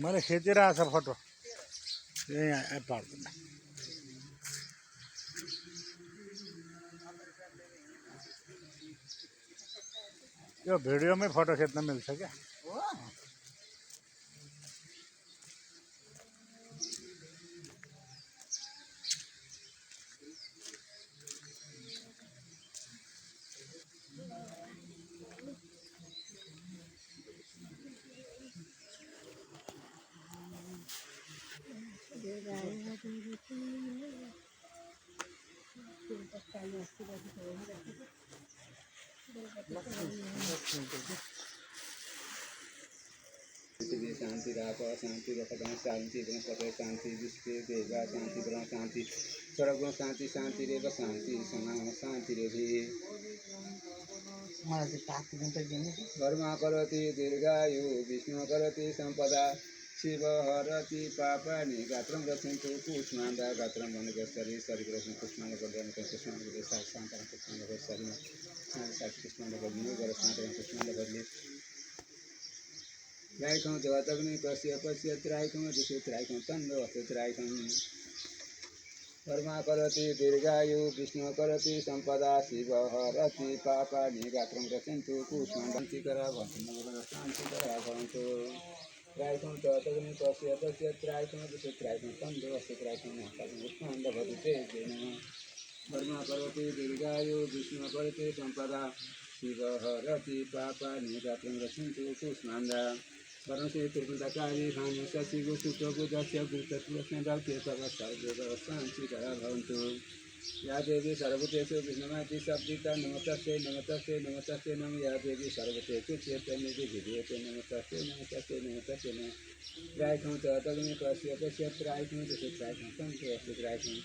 मैले खिचिरहेको छ फोटो यही पार्दैन यो भिडियोमै फोटो खिच्न मिल्छ क्या शांति राप शांति रखना शांति गणपति शांति विश्व देवा शांति ब्रह्म शांति सर्वगुण शांति शांति रेव शांति समान शांति रेवी कर्मा करोति दीर्घायु विष्णु करोति संपदा शिव हरति पापानि गात्रं रक्षन्तु कुष्माण्डा गात्रं वनगस्सरि शरीरं कुष्माण्ड वर्धन कुष्माण्ड वर्धन शांत कुष्माण्ड वर्धन शांत कुष्माण्ड वर्धन गरशांत कुष्माण्ड वर्धन त्रायकं जगतग्नि पश्य त्रायकं दिशु त्रायकं तन्नो त्रायकं कर्मा करोति दीर्घायु विष्णु करोति संपदा शिव हरति पापानि गात्रं रक्षन्तु कुष्माण्डा शान्तिकरा भवन्तु त्रायकं जगतग्नि पश्य त्रायकं दिशु त्रायकं तन्नो त्रायकं कुष्माण्ड भवति कर्मा करोति दीर्घायु विष्णु करोति संपदा शिव हरति पापानि गात्रं रक्षन्तु कुष्माण्डा परमसे त्रिपुरकारी भानु शशि गुसुतो बुधस्य गुरुतत्वस्मदाख्ये तव सर्वदेव शान्तिकरा भवन्तु या देवी सर्वभूतेषु विष्णुमति शब्दिता नमस्तस्यै नमस्तस्यै नमस्तस्यै नमः या देवी सर्वभूतेषु चैतन्येति विधीयते नमस्तस्यै नमस्तस्यै नमस्तस्यै नमः त्रायकं च तग्नि पश्य त्रायकं च त्रायकं तं च त्रायकं